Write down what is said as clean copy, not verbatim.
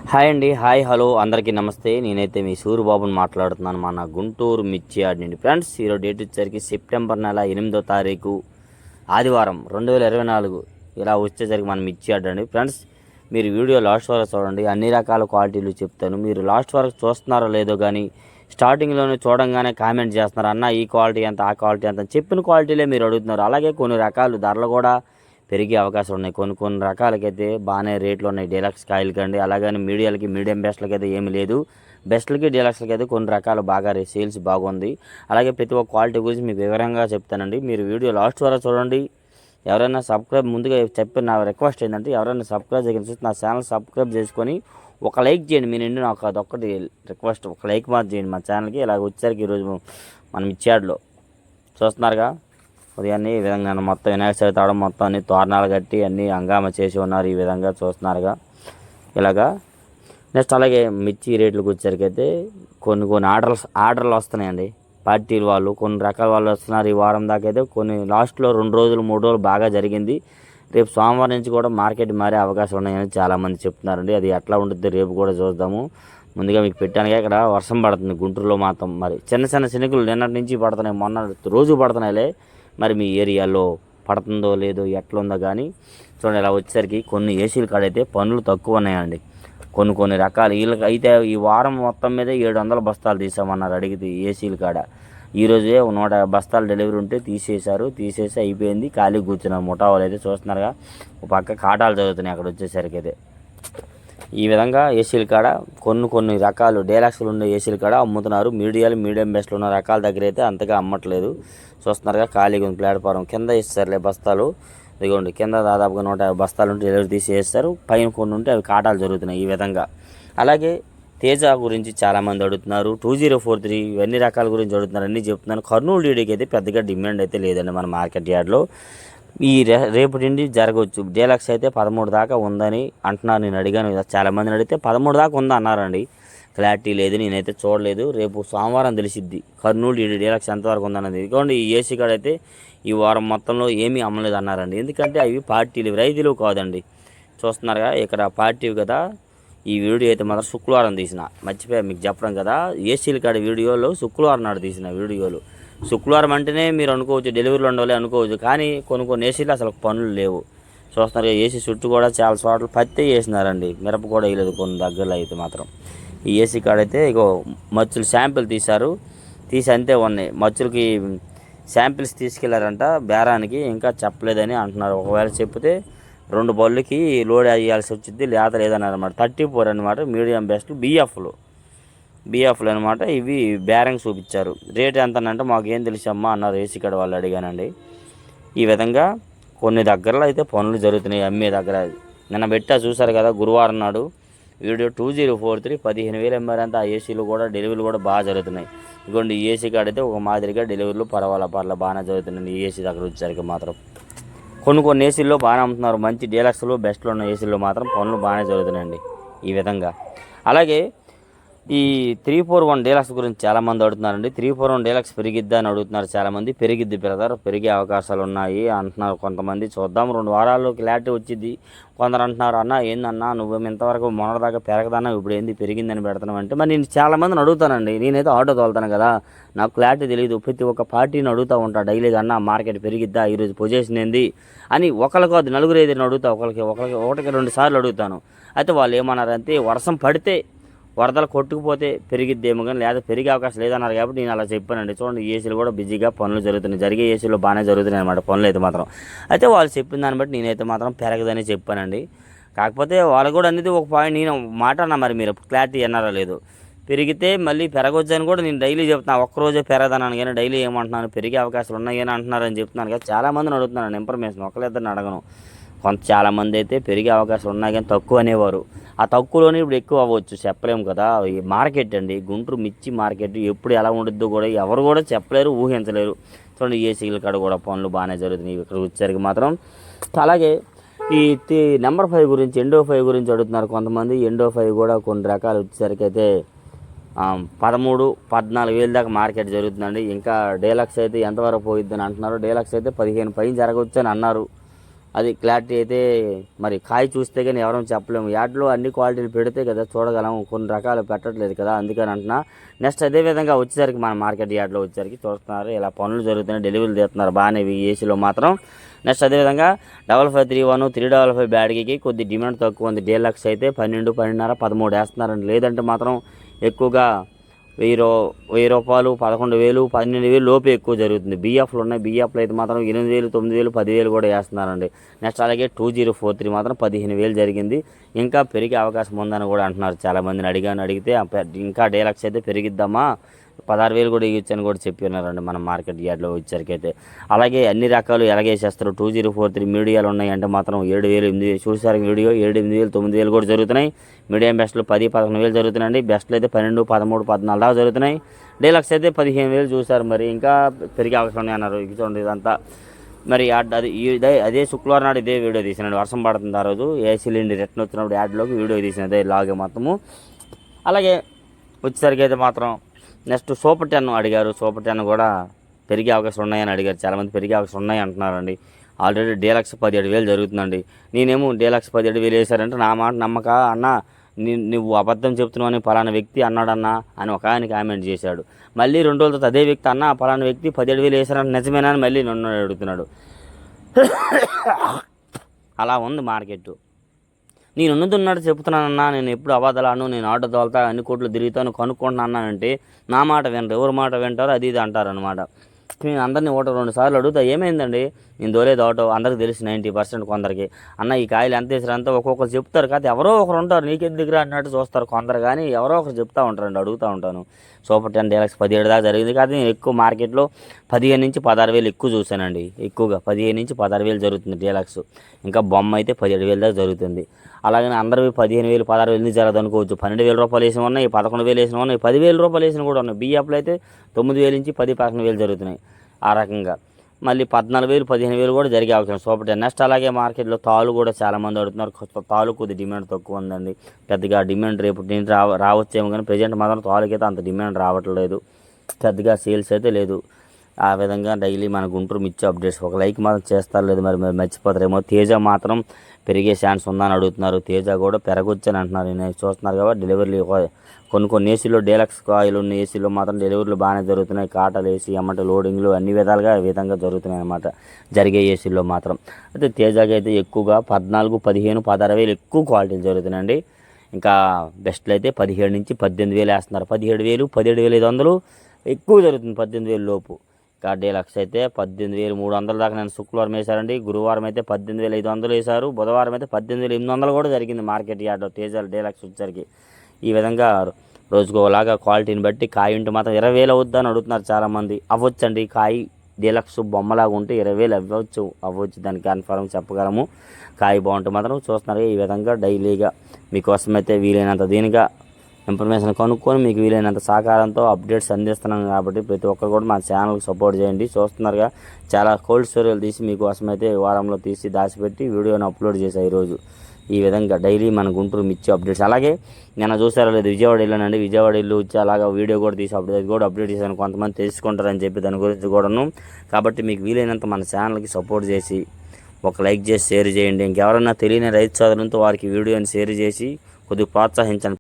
Hi అండి. Hi hello అందరికీ నమస్తే. నేనైతే మీ సూరిబాబుని మాట్లాడుతున్నాను మన గుంటూరు మిర్చి యార్డ్ నుండి. ఫ్రెండ్స్, ఈరోజు డేట్ వచ్చేసరికి సెప్టెంబర్ నెల 8వ తారీఖు ఆదివారం 2024 ఇలా వచ్చేసరికి మన మిర్చి యార్డ్ అండి. ఫ్రెండ్స్, మీరు వీడియో లాస్ట్ వరకు చూడండి, అన్ని రకాల క్వాలిటీలు చెప్తాను. మీరు లాస్ట్ వరకు చూస్తున్నారో లేదో కానీ స్టార్టింగ్లోనే చూడంగానే కామెంట్ చేస్తున్నారు, అన్న ఈ క్వాలిటీ ఎంత, ఆ క్వాలిటీ ఎంత, చెప్పిన క్వాలిటీలే మీరు అడుగుతున్నారు. అలాగే కొన్ని రకాలు ధరలు కూడా పెరిగే అవకాశం ఉన్నాయి. కొన్ని రకాలకైతే బాగానే రేట్లు ఉన్నాయి డీలక్స్ కాయలకి అండి. అలాగని మీడియాలకి, మీడియం బెస్ట్లకి అయితే ఏమి లేదు. బెస్ట్లకి, డీలక్స్లకి అయితే కొన్ని రకాలు బాగా సేల్స్ బాగుంది. అలాగే ప్రతి ఒక్క క్వాలిటీ గురించి మీకు వివరంగా చెప్తానండి. మీరు వీడియో లాస్ట్ వరకు చూడండి. ఎవరైనా సబ్స్క్రైబ్, ముందుగా చెప్పిన నా రిక్వెస్ట్ ఏంటంటే, ఎవరైనా సబ్స్క్రైబ్ చేయకుండా చూస్తే నా ఛానల్ సబ్స్క్రైబ్ చేసుకొని ఒక లైక్ చేయండి. మీ నుండి నాకు అదొక్కటి రిక్వెస్ట్, ఒక లైక్ మాత్రం చేయండి మా ఛానల్కి. ఇలాగ వచ్చేసరికి ఈరోజు మనం ఇచ్చాడులో చూస్తున్నారుగా ఉదయాన్నే ఈ విధంగా మొత్తం వినాయక చవితి తావడం, మొత్తం అన్ని తోరణాలు కట్టి అన్నీ హంగామా చేసి ఉన్నారు. ఈ విధంగా చూస్తున్నారుగా ఇలాగా. నెక్స్ట్ అలాగే మిర్చి రేట్లకు వచ్చేసరికి అయితే కొన్ని ఆర్డర్లు వస్తున్నాయండి. పార్టీలు వాళ్ళు, కొన్ని రకాల వాళ్ళు వస్తున్నారు. ఈ వారం దాకా అయితే కొన్ని లాస్ట్లో 2 రోజులు 3 రోజులు బాగా జరిగింది. రేపు సోమవారం నుంచి కూడా మార్కెట్ మారే అవకాశం ఉన్నాయని చాలామంది చెప్తున్నారండి. అది ఎట్లా ఉంటుంది రేపు కూడా చూద్దాము. ముందుగా మీకు పెట్టానుగా, ఇక్కడ వర్షం పడుతుంది గుంటూరులో మాత్రం. మరి చిన్న చిన్న చినుకులు నిన్నటి నుంచి పడుతున్నాయి, మొన్న రోజు పడుతున్నాయిలే. మరి మీ ఏరియాలో పడుతుందో లేదో ఎట్లుందో కానీ చూడండి. ఇలా వచ్చేసరికి కొన్ని ఏసీల కాడ అయితే పనులు తక్కువ ఉన్నాయండి. కొన్ని రకాలు వీళ్ళకి అయితే ఈ వారం మొత్తం మీద 700 బస్తాలు తీసామన్నారు అడిగితే ఏసీల కాడ. ఈరోజే 150 బస్తాలు డెలివరీ ఉంటే తీసేసి అయిపోయింది. ఖాళీ కూర్చున్నారు ముఠా వాళ్ళు అయితే చూస్తున్నారుగా. ఒక పక్క కాటాలు జరుగుతున్నాయి అక్కడ వచ్చేసరికి అయితే. ఈ విధంగా ఏసీల కాడ కొన్ని రకాలు డీలక్స్లు ఉండే ఏసీల కాడ అమ్ముతున్నారు. మీడియం బెస్ట్లు ఉన్న రకాల దగ్గర అయితే అంతగా అమ్మట్లేదు. చూస్తున్నారుగా ఖాళీగా ఉంది ప్లాట్ఫారం. కింద ఇస్తారులే బస్తాలు, ఇదిగోండి కింద దాదాపుగా 150 బస్తాలు ఉంటే డెలివరీ తీసి వేస్తారు. పైన కొన్ని ఉంటే అవి కాటాలు జరుగుతున్నాయి ఈ విధంగా. అలాగే తేజ గురించి చాలామంది అడుగుతున్నారు, 2043 ఇవన్నీ రకాల గురించి అడుగుతున్నారు, అన్నీ చెప్తున్నాను. కర్నూలు డీడీకి అయితే పెద్దగా డిమాండ్ అయితే లేదండి మన మార్కెట్ యార్డ్లో. ఈ రేపు నుండి జరగవచ్చు. డీలక్స్ అయితే 13 దాకా ఉందని అంటున్నారు. నేను అడిగాను, చాలామందిని అడిగితే 13 దాకా ఉందా అన్నారండి. క్లారిటీ లేదు, నేనైతే చూడలేదు. రేపు సోమవారం తెలిసిద్ది కర్నూలు డీలక్స్ ఎంతవరకు ఉందన్నది. ఇదిగోండి ఈ ఏసీ కాడ అయితే ఈ వారం మొత్తంలో ఏమీ అమ్మలేదు అన్నారండి. ఎందుకంటే అవి పార్టీలు, రైతులు కాదండి. చూస్తున్నారుగా ఇక్కడ పార్టీ కదా. ఈ వీడియో అయితే మాత్రం శుక్రవారం తీసిన, మర్చిపోయా మీకు చెప్పడం కదా. ఏసీల కాడ వీడియోలో శుక్రవారం నాడు తీసిన వీడియోలు. శుక్రవారం అంటేనే మీరు అనుకోవచ్చు డెలివరీలు ఉండవాలి అనుకోవచ్చు, కానీ కొన్ని ఏసీలు అసలు పనులు లేవు. చూస్తున్నారు ఏసీ చుట్టూ కూడా చాలా చోట్ల పత్తి వేసినారండి, మిరప కూడా వేయలేదు కొన్ని దగ్గరలో అయితే మాత్రం. ఈ ఏసీ కాడైతే ఇగో మచ్చులు శాంపిల్ తీసి అంతే ఉన్నాయి. మచ్చులకి శాంపిల్స్ తీసుకెళ్లారంట బేరానికి, ఇంకా చెప్పలేదని అంటున్నారు. ఒకవేళ చెప్తే 2 బళ్ళుకి లోడ్ అయ్యాల్సి వచ్చింది, లేత లేదన్నారు అనమాట. 34 అనమాట మీడియం బెస్ట్ బిఎఫ్లు అనమాట. ఇవి బేరంగ్ చూపించారు. రేట్ ఎంత అంటే మాకేం తెలుసమ్మా అన్నారు ఏసీ కాడ వాళ్ళు అడిగానండి. ఈ విధంగా కొన్ని దగ్గరలో అయితే పనులు జరుగుతున్నాయి అమ్మే దగ్గర. నిన్న పెట్టా చూసారు కదా గురువారం నాడు వీడియో. 2043 15,000 ఎంఆర్. ఆ ఏసీలు కూడా డెలివరీలు కూడా బాగా జరుగుతున్నాయి. ఇదిగోండి ఈ ఏసీ కాడ అయితే ఒక మాదిరిగా డెలివరీలు పర్వాలా బాగానే జరుగుతున్నాయి. ఈ ఏసీ దగ్గర వచ్చేసరికి మాత్రం కొన్ని ఏసీల్లో బాగానే అమ్ముతున్నారు. మంచి డీలక్స్లో బెస్ట్లో ఉన్న ఏసీల్లో మాత్రం పనులు బాగానే జరుగుతున్నాయండి ఈ విధంగా. అలాగే ఈ 341 డీలక్స్ గురించి చాలామంది అడుగుతున్నారండి. 341 డీలక్స్ పెరిగిద్దా అని అడుగుతున్నారు చాలామంది. పెరిగిద్ది బ్రదర్, పెరిగే అవకాశాలు ఉన్నాయి అంటున్నారు కొంతమంది. చూద్దాం, 2 వారాల్లో క్లారిటీ వచ్చింది. కొందరు అంటున్నారు, అన్న ఏందన్నా నువ్వు ఇంతవరకు మొన్నటిదాకా పెరగదన్నా, ఇప్పుడు ఏంది పెరిగిందని పెడుతున్నావు అంటే. మరి నేను చాలామందిని అడుగుతానండి. నేనైతే ఆటో తోలుతాను కదా, నాకు క్లారిటీ తెలియదు. ప్రతి ఒక్క పార్టీని అడుగుతూ ఉంటా డైలీగా, అన్న మార్కెట్ పెరిగిద్దా, ఈరోజు పొజిషన్ ఏంది అని. ఒకరికి కాదు, 4-5 అడుగుతా. ఒకటికి 2 సార్లు అడుగుతాను. అయితే వాళ్ళు ఏమన్నారంటే వర్షం పడితే వరదలు కొట్టుకుపోతే పెరిగిద్దేమో కానీ లేదా పెరిగే అవకాశం లేదన్నారు. కాబట్టి నేను అలా చెప్పానండి. చూడండి ఏసీలు కూడా బిజీగా పనులు జరుగుతున్నాయి. జరిగే ఏసీలో బాగానే జరుగుతున్నాయి అన్నమాట పనులు అయితే మాత్రం. అయితే వాళ్ళు చెప్పిన దాన్ని బట్టి నేనైతే మాత్రం పెరగదని చెప్పానండి. కాకపోతే వాళ్ళు కూడా అనేది ఒక పాయింట్ నేను మాట అన్నా, మరి మీరు క్లారిటీ అన్నారా లేదు. పెరిగితే మళ్ళీ పెరగొచ్చు అని కూడా నేను డైలీ చెప్తున్నాను. ఒక్కరోజే పెరగదన్నాను కానీ డైలీ ఏమంటున్నాను పెరిగే అవకాశాలు ఉన్నాయని అంటున్నారని చెప్తున్నాను కదా. చాలామందిని అడుగుతున్నాను ఇన్ఫర్మేషన్, ఒకళ్ళిద్దరిని అడగను. చాలామంది అయితే పెరిగే అవకాశం ఉన్నాయి కానీ తక్కువ అనేవారు. ఆ తక్కువలోనే ఇప్పుడు ఎక్కువ అవ్వచ్చు, చెప్పలేము కదా. ఈ మార్కెట్ అండి, గుంటూరు మిర్చి మార్కెట్ ఎప్పుడు ఎలా ఉంటుందో కూడా ఎవరు కూడా చెప్పలేరు, ఊహించలేరు. చూడండి ఏసీల కాడ కూడా పనులు బాగానే జరుగుతున్నాయి ఇక్కడ వచ్చేసరికి మాత్రం. అలాగే ఈ నెంబర్ 5 గురించి, ఎండో 5 గురించి అడుగుతున్నారు కొంతమంది. ఎండో 5 కూడా కొన్ని రకాలు వచ్చేసరికి అయితే 13-14 వేలు దాకా మార్కెట్ జరుగుతుందండి. ఇంకా డీలక్స్ అయితే ఎంతవరకు పోయిద్దని అంటున్నారు. డీలక్స్ అయితే 15 పైన జరగవచ్చు అని అన్నారు. అది క్లారిటీ అయితే మరి కాయ చూస్తే కానీ ఎవరైనా చెప్పలేము. యాడ్లో అన్ని క్వాలిటీలు పెడితే కదా చూడగలం, కొన్ని రకాలు పెట్టట్లేదు కదా, అందుకని అంటున్నా. నెక్స్ట్ అదేవిధంగా వచ్చేసరికి మన మార్కెట్ యార్డ్లో వచ్చేసరికి చూస్తున్నారు ఇలా పనులు జరుగుతున్నాయి, డెలివరీలు తీస్తున్నారు బాగానే ఏసీలో మాత్రం. నెక్స్ట్ అదేవిధంగా 5531 355 బ్యాడ్కి కొద్ది డిమాండ్ తక్కువ ఉంది. డీలక్స్ అయితే 12, 12.5, 13 వేస్తున్నారండి. లేదంటే మాత్రం ఎక్కువగా 1000 రూపాయలు, 11,000, 12,000 లోపే ఎక్కువ జరుగుతుంది. బీఎఫ్లు ఉన్నాయి. బీఎఫ్లు అయితే మాత్రం 8,000, 9,000, 10,000 కూడా వేస్తున్నారండి. నెక్స్ట్ అలాగే 2043 మాత్రం 15,000 జరిగింది. ఇంకా పెరిగే అవకాశం ఉందని కూడా అంటున్నారు. చాలామందిని అడిగితే ఇంకా డీలక్స్ అయితే పెరిగిద్దామా, 16,000 కూడా ఇవ్వచ్చని కూడా చెప్పినారండి మన మార్కెట్ యార్డ్లో వచ్చేసరికి అయితే. అలాగే అన్ని రకాలు ఎలాగేసేస్తారు. 2043 మీడియాలు ఉన్నాయంటే మాత్రం 7,000, 8,000 చూసారు వీడియో. 7, 8,000, 9,000 కూడా జరుగుతున్నాయి. మీడియం బెస్ట్లు 10, 11,000 జరుగుతున్నాయండి. బెస్ట్లు అయితే 12, 13, 14 దాకా జరుగుతున్నాయి. డీలక్స్ అయితే 15,000 చూసారు. మరి ఇంకా పెరిగే అవకాశం ఉన్నాయి అన్నారు. చూడండి ఇదంతా మరి అదే శుక్రవారం నాడు ఇదే వీడియో తీసినాడు. వర్షం పడుతుంది ఆ రోజు. ఏసీలు రిటర్న్ వచ్చినప్పుడు యాడ్లోకి వీడియో తీసినదే లాగే మొత్తము. అలాగే వచ్చేసరికి అయితే మాత్రం నెక్స్ట్ సూపర్ 10 అడిగారు. సూపర్ 10 కూడా పెరిగే అవకాశం ఉన్నాయని అడిగారు. చాలామంది పెరిగే అవకాశం ఉన్నాయి అంటున్నారండి. ఆల్రెడీ డీలక్స్ 17,000 జరుగుతుందండి. నేనేమో డీలక్స్ 17,000 వేశారంటే నా మాట నమ్మక అన్న, నువ్వు అబద్ధం చెప్తున్నావు అని పలానా వ్యక్తి అన్నాడన్నా అని ఒక ఆయన కామెంట్ చేశాడు. మళ్ళీ 2 రోజుల తర్వాత అదే వ్యక్తి అన్న పలానా వ్యక్తి 17,000 వేశారంటే నిజమేనా అని మళ్ళీ నన్ను అడుగుతున్నాడు. అలా ఉంది మార్కెట్. నేను ఉన్నది చెప్తున్నానన్నా, నేను ఎప్పుడు అబద్ధాలను, నేను ఆటో తోలుతా, అన్ని కోట్లు తిరుగుతాను, కనుక్కుంటున్నానంటే నా మాట వినరు. ఎవరి మాట వింటారో అది ఇది అంటారనమాట. నేను అందరినీ 1-2 సార్లు అడుగుతా, ఏమైందండి నేను దోలేదు ఆటో, అందరికి తెలిసి 90% కొందరికి అన్న ఈ కాయలు ఎంత వేసారంతా ఒక్కొక్కరు చెప్తారు. కాదు ఎవరో ఒకరు ఉంటారు నీకెందుకు దగ్గర అన్నట్టు చూస్తారు కొందరు, కానీ ఎవరో ఒకరు చెప్తూ ఉంటారండి, అడుగుతూ ఉంటాను. సూపర్ 10 డీలక్స్ 17 దాకా జరిగింది. కాదు నేను ఎక్కువ మార్కెట్లో 15 నుంచి 16,000 ఎక్కువ చూశానండి. ఎక్కువగా 15 నుంచి 16,000 జరుగుతుంది డీలక్స్. ఇంకా బొమ్మ అయితే 17,000 దాకా జరుగుతుంది. అలాగని అందరివి 15,000, 16,000 ఎందుకు జరగదు అనుకోవచ్చు. 12,000 రూపాయలు వేసిన ఉన్నాయి, 11,000 వేసిన ఉన్నాయి, 10,000 రూపాయలు వేసిన కూడా ఉన్నాయి. బీఎఫ్లో అయితే 9,000 నుంచి 10, 11,000 జరుగుతున్నాయి. ఆ రకంగా మళ్ళీ 14,000, 15,000 కూడా జరిగే అవకాశం సూపర్ 10. నెక్స్ట్ అలాగే మార్కెట్లో తాలు కూడా చాలామంది అడుగుతున్నారు. తాలు కొద్ది డిమాండ్ తక్కువ ఉందండి. పెద్దగా డిమాండ్ రేపు నేను రావచ్చేమో కానీ ప్రజెంట్ మాత్రం తాలుకైతే అంత డిమాండ్ రావట్లేదు. పెద్దగా సేల్స్ అయితే లేదు. ఆ విధంగా డైలీ మన గుంటూరు మిర్చి అప్డేట్స్ ఒక లైక్ మాత్రం చేస్తారు లేదు మరి మర్చిపోతారేమో. తేజ మాత్రం పెరిగే ఛాన్స్ ఉందని అడుగుతున్నారు. తేజ కూడా పెరగొచ్చని అంటున్నారు. నేను చూస్తున్నారు కాబట్టి డెలివరీ కొన్ని ఏసీలో డీలక్స్ కాయలు ఉన్న ఏసీలో మాత్రం డెలివరీలు బాగానే జరుగుతున్నాయి. కాటలు ఏసీ అన్నమాట లోడింగ్లు అన్ని విధాలుగా ఈ విధంగా జరుగుతున్నాయి అన్నమాట జరిగే ఏసీల్లో మాత్రం. అయితే తేజకి అయితే ఎక్కువగా 14, 15, 16,000 ఎక్కువ క్వాలిటీలు జరుగుతున్నాయండి. ఇంకా బెస్ట్లు అయితే 17 నుంచి 18,000 వేస్తున్నారు. 17,000, 17,500 ఎక్కువ జరుగుతుంది. 18,000 లోపు. ఇంకా డీలక్స్ అయితే 18,300 దాకా నేను శుక్రవారం వేశారండి. గురువారం అయితే 18,500 వేశారు. బుధవారం అయితే 18,800 కూడా జరిగింది మార్కెట్ యార్డ్లో తేజాలు డీలక్స్ వచ్చేసరికి. ఈ విధంగా రోజుకోలాగా క్వాలిటీని బట్టి కాయ ఉంటే మాత్రం 20,000 అవుద్దా అని అడుగుతున్నారు చాలామంది. అవ్వచ్చండి. కాయ డీలక్స్ బొమ్మలాగా ఉంటే 20,000 అవ్వచ్చు దానికి కన్ఫర్మ్ చెప్పగలము. కాయ బాగుంటే మాత్రం చూస్తున్నారు. ఈ విధంగా డైలీగా మీకోసమైతే వీలైనంత దీనిగా ఇన్ఫర్మేషన్ కనుక్కొని మీకు వీలైనంత సహకారంతో అప్డేట్స్ అందిస్తున్నాం కాబట్టి ప్రతి ఒక్కరు కూడా మా ఛానల్కి సపోర్ట్ చేయండి. చూస్తున్నారుగా చాలా కోల్డ్ స్టోరేజ్ తీసి మీకోసమైతే వారంలో తీసి దాచిపెట్టి వీడియోని అప్లోడ్ చేశాను ఈరోజు. ఈ విధంగా డైలీ మన గుంటూరు మిర్చి అప్డేట్స్. అలాగే నేను చూసారో లేదు విజయవాడ వెళ్ళానండి. విజయవాడ ఇల్లు వచ్చి అలాగా వీడియో కూడా తీసి అప్డేట్ చేశాను. కొంతమంది తెలుసుకుంటారని చెప్పి దాని గురించి కూడాను. కాబట్టి మీకు వీలైనంత మన ఛానల్కి సపోర్ట్ చేసి ఒక లైక్ చేసి షేర్ చేయండి. ఇంకెవరన్నా తెలియని రైతు సోదరులతో వారికి వీడియోని షేర్ చేసి కొద్దిగా ప్రోత్సహించండి.